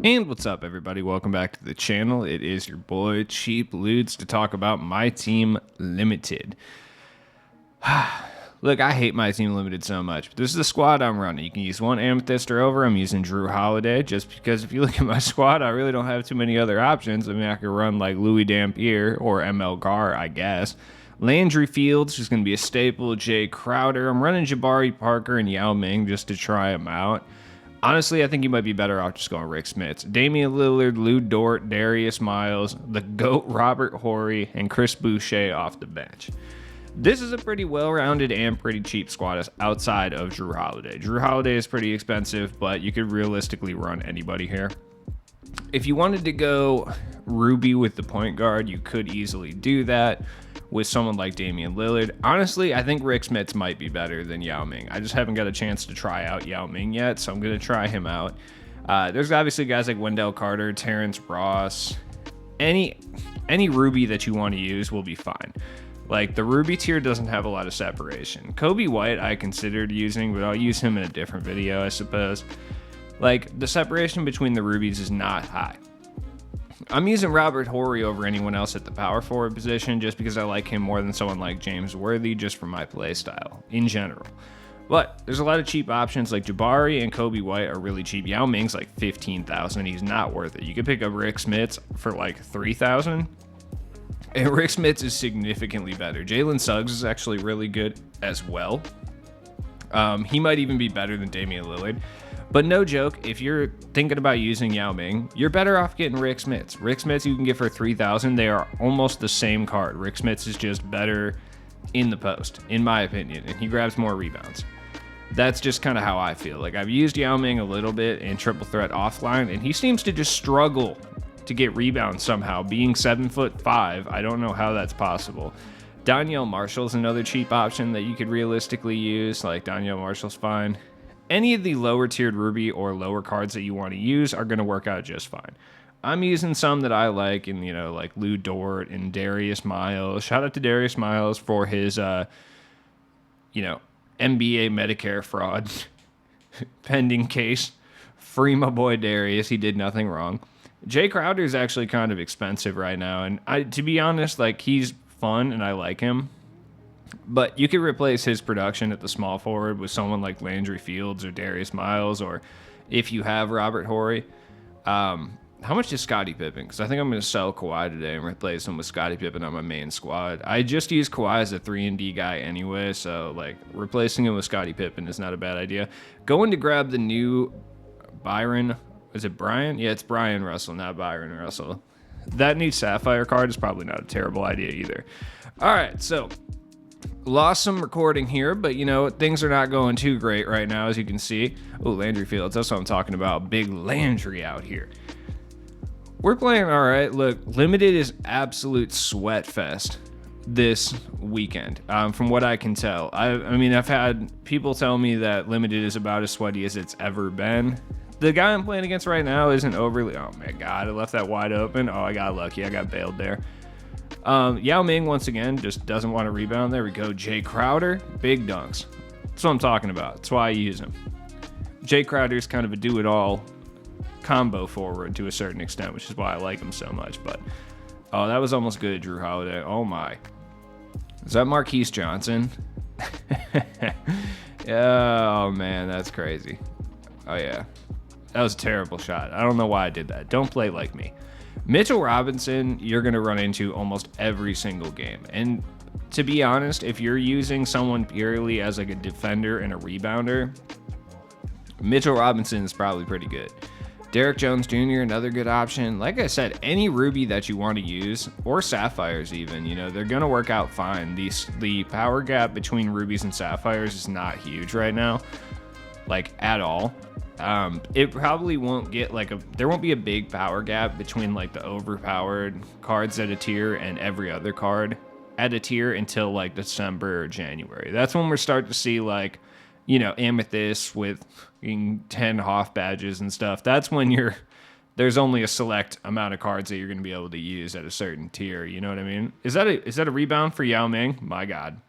And what's up, everybody? Welcome back to the channel. It is your boy, Cheap Ludez, to talk about My Team Limited. Look, I hate My Team Limited so much, but this is the squad I'm running. You can use one Amethyst or over. I'm using Drew Holiday, just because if you look at my squad, I really don't have too many other options. I mean, I could run like Louis Dampier or ML Gar, I guess. Landry Fields, who's going to be a staple. Jay Crowder. I'm running Jabari Parker and Yao Ming just to try him out. Honestly, I think you might be better off just going Rick Smits. Damian Lillard, Lou Dort, Darius Miles, the GOAT Robert Horry, and Chris Boucher off the bench. This is a pretty well-rounded and pretty cheap squad outside of Drew Holiday. Drew Holiday is pretty expensive, but you could realistically run anybody here. If you wanted to go Ruby with the point guard, you could easily do that with someone like Damian Lillard. Honestly, I think Rick Smits might be better than Yao Ming. I just haven't got a chance to try out Yao Ming yet, so I'm going to try him out. There's obviously guys like Wendell Carter, Terrence Ross. Any Ruby that you want to use will be fine. Like, the Ruby tier doesn't have a lot of separation. Kobe White I considered using, but I'll use him in a different video, I suppose. Like, the separation between the Rubies is not high. I'm using Robert Horry over anyone else at the power forward position just because I like him more than someone like James Worthy, just for my play style in general. But there's a lot of cheap options like Jabari and Kobe White are really cheap. Yao Ming's like $15,000. He's not worth it. You could pick up Rick Smits for like $3,000. And Rick Smits is significantly better. Jalen Suggs is actually really good as well. He might even be better than Damian Lillard. But no joke, if you're thinking about using Yao Ming, you're better off getting Rick Smits. Rick Smits you can get for $3,000. They are almost the same card. Rick Smits is just better in the post, in my opinion, and he grabs more rebounds. That's just kind of how I feel. Like, I've used Yao Ming a little bit in triple threat offline, and he seems to just struggle to get rebounds somehow. Being 7'5", I don't know how that's possible. Danielle Marshall's another cheap option that you could realistically use. Like, Danielle Marshall's fine. Any of the lower tiered Ruby or lower cards that you want to use are going to work out just fine. I'm using some that I like, and like Lou Dort and Darius Miles. Shout out to Darius Miles for his NBA Medicare fraud pending case. Free my boy Darius, he did nothing wrong. Jay Crowder is actually kind of expensive right now, and to be honest, like, he's fun and I like him. But you could replace his production at the small forward with someone like Landry Fields or Darius Miles, or if you have Robert Horry. How much is Scottie Pippen? Because I think I'm going to sell Kawhi today and replace him with Scottie Pippen on my main squad. I just use Kawhi as a 3-and-D guy anyway, so like replacing him with Scottie Pippen is not a bad idea. Going to grab the new Byron. Is it Brian? Yeah, it's Brian Russell, not Byron Russell. That new Sapphire card is probably not a terrible idea either. All right, so lost some recording here, but things are not going too great right now, as you can see. Oh, Landry Fields, that's what I'm talking about. Big Landry out here. We're playing all right. Look, Limited is absolute sweat fest this weekend, from what I can tell. I mean, I've had people tell me that Limited is about as sweaty as it's ever been. The guy I'm playing against right now isn't overly... Oh, my God, I left that wide open. Oh, I got lucky. I got bailed there. Yao Ming, once again, just doesn't want to rebound. There we go. Jay Crowder, big dunks. That's what I'm talking about. That's why I use him. Jay Crowder's kind of a do-it-all combo forward to a certain extent, which is why I like him so much. But, oh, that was almost good, Drew Holiday. Oh, my. Is that Marquise Johnson? Oh, man, that's crazy. Oh, yeah. That was a terrible shot. I don't know why I did that. Don't play like me. Mitchell Robinson, you're going to run into almost every single game. And to be honest, if you're using someone purely as like a defender and a rebounder, Mitchell Robinson is probably pretty good. Derek Jones Jr., another good option. Like I said, any Ruby that you want to use, or Sapphires even, they're going to work out fine. The power gap between Rubies and Sapphires is not huge right now, like at all. It probably won't get there won't be a big power gap between like the overpowered cards at a tier and every other card at a tier until like December or January. That's when we're starting to see like, Amethyst with 10 Hoff badges and stuff. That's when there's only a select amount of cards that you're going to be able to use at a certain tier. You know what I mean? Is that a rebound for Yao Ming? My God.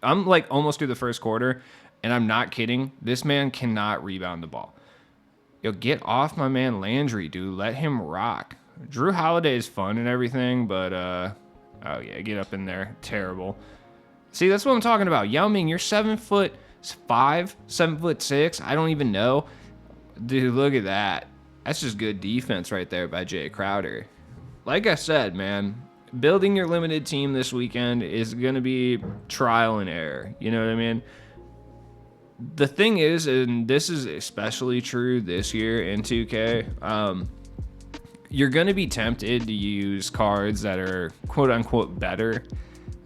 I'm like almost through the first quarter. And I'm not kidding. This man cannot rebound the ball. Yo, get off my man Landry, dude. Let him rock. Drew Holiday is fun and everything, but oh yeah, get up in there. Terrible. See, that's what I'm talking about. Yao Ming, you're 7'5", 7'6". I don't even know. Dude, look at that. That's just good defense right there by Jay Crowder. Like I said, man, building your limited team this weekend is going to be trial and error. You know what I mean? The thing is, and this is especially true this year in 2K, you're going to be tempted to use cards that are quote-unquote better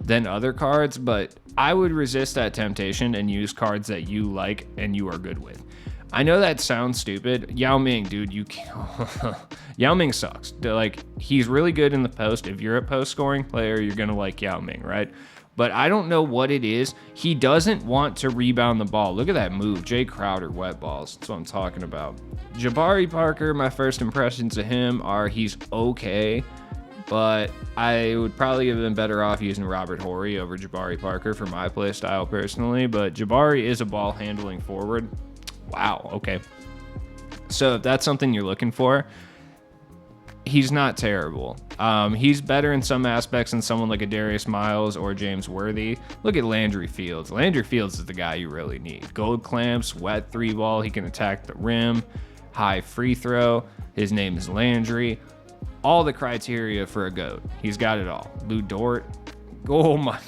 than other cards, but I would resist that temptation and use cards that you like and you are good with. I know that sounds stupid. Yao Ming, dude, you can't. Yao Ming sucks. Like, he's really good in the post. If you're a post scoring player, you're going to like Yao Ming, right? But I don't know what it is. He doesn't want to rebound the ball. Look at that move. Jay Crowder, wet balls. That's what I'm talking about. Jabari Parker, my first impressions of him are he's okay, but I would probably have been better off using Robert Horry over Jabari Parker for my play style personally, but Jabari is a ball handling forward. Wow, okay. So if that's something you're looking for, he's not terrible. He's better in some aspects than someone like a Darius Miles or James Worthy. Look at Landry Fields. Landry Fields is the guy you really need. Gold clamps, wet 3-ball. He can attack the rim, high free throw. His name is Landry. All the criteria for a GOAT. He's got it all. Lou Dort. Oh my.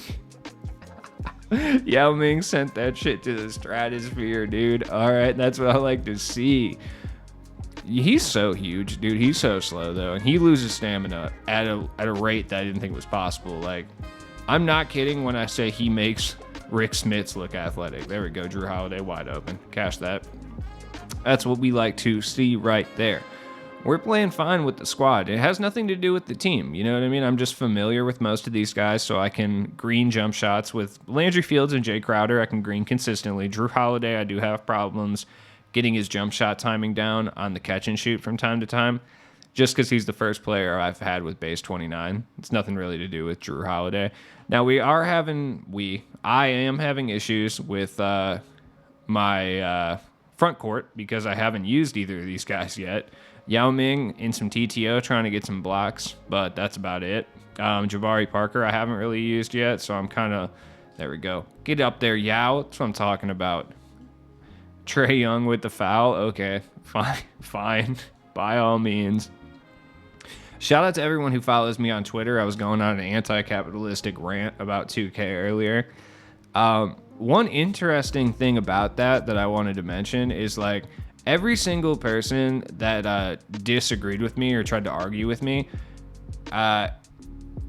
Yao Ming sent that shit to the stratosphere, dude. All right, that's what I like to see. He's so huge, dude. He's so slow, though, and he loses stamina at a rate that I didn't think was possible. Like, I'm not kidding when I say he makes Rick Smits look athletic. There we go. Drew Holiday wide open. Cash that. That's what we like to see right there. We're playing fine with the squad. It has nothing to do with the team. You know what I mean? I'm just familiar with most of these guys, so I can green jump shots with Landry Fields and Jay Crowder. I can green consistently. Drew Holiday, I do have problems getting his jump shot timing down on the catch and shoot from time to time, just because he's the first player I've had with base 29. It's nothing really to do with Drew Holiday. Now, I am having issues with my front court because I haven't used either of these guys yet. Yao Ming in some TTO trying to get some blocks, but that's about it. Jabari Parker I haven't really used yet, so I'm kind of, there we go. Get up there, Yao. That's what I'm talking about. Trae Young with the foul. Okay, fine. By all means. Shout out to everyone who follows me on Twitter. I was going on an anti-capitalistic rant about 2K earlier. One interesting thing about that I wanted to mention is, like, every single person that disagreed with me or tried to argue with me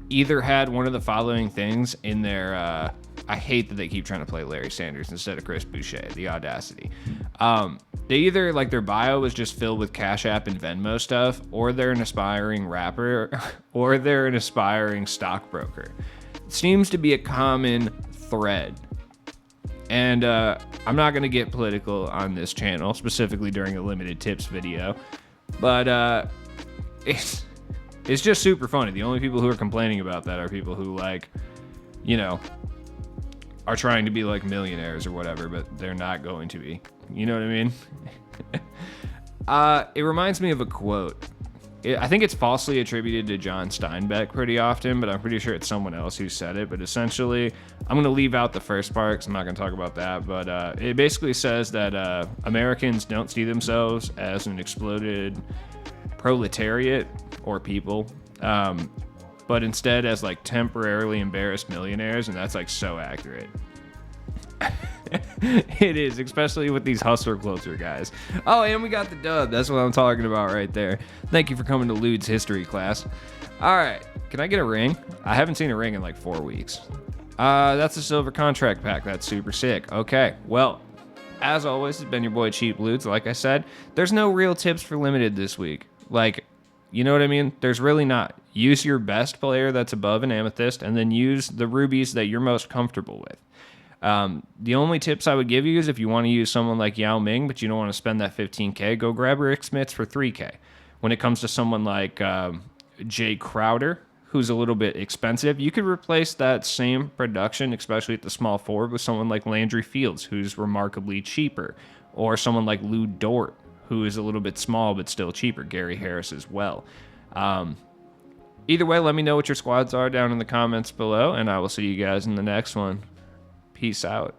either had one of the following things in their I hate that they keep trying to play Larry Sanders instead of Chris Boucher. The audacity. They either, like, their bio was just filled with Cash App and Venmo stuff, or they're an aspiring rapper, or they're an aspiring stockbroker. It seems to be a common thread. And I'm not going to get political on this channel, specifically during a limited tips video, but it's just super funny. The only people who are complaining about that are people who, like, you know, are trying to be like millionaires or whatever, but they're not going to be. You know what I mean? It reminds me of a quote. I think it's falsely attributed to John Steinbeck pretty often, but I'm pretty sure it's someone else who said it. But essentially, I'm going to leave out the first part because I'm not going to talk about that. But it basically says that Americans don't see themselves as an exploded proletariat or people, but instead as, like, temporarily embarrassed millionaires, and that's, like, so accurate. It is, especially with these hustler culture guys. Oh, and we got the dub. That's what I'm talking about right there. Thank you for coming to Ludez history class. All right, can I get a ring? I haven't seen a ring in like 4 weeks. That's a silver contract pack. That's super sick. Okay, well, as always, it's been your boy Cheap Ludez. Like I said, there's no real tips for limited this week. Like, you know what I mean? There's really not. Use your best player that's above an amethyst, and then use the rubies that you're most comfortable with. The only tips I would give you is if you want to use someone like Yao Ming, but you don't want to spend that $15K, go grab Rick Smits for $3K. When it comes to someone like Jay Crowder, who's a little bit expensive, you could replace that same production, especially at the small forward, with someone like Landry Fields, who's remarkably cheaper, or someone like Lou Dort, who is a little bit small but still cheaper, Gary Harris as well. Either way, let me know what your squads are down in the comments below, and I will see you guys in the next one. Peace out.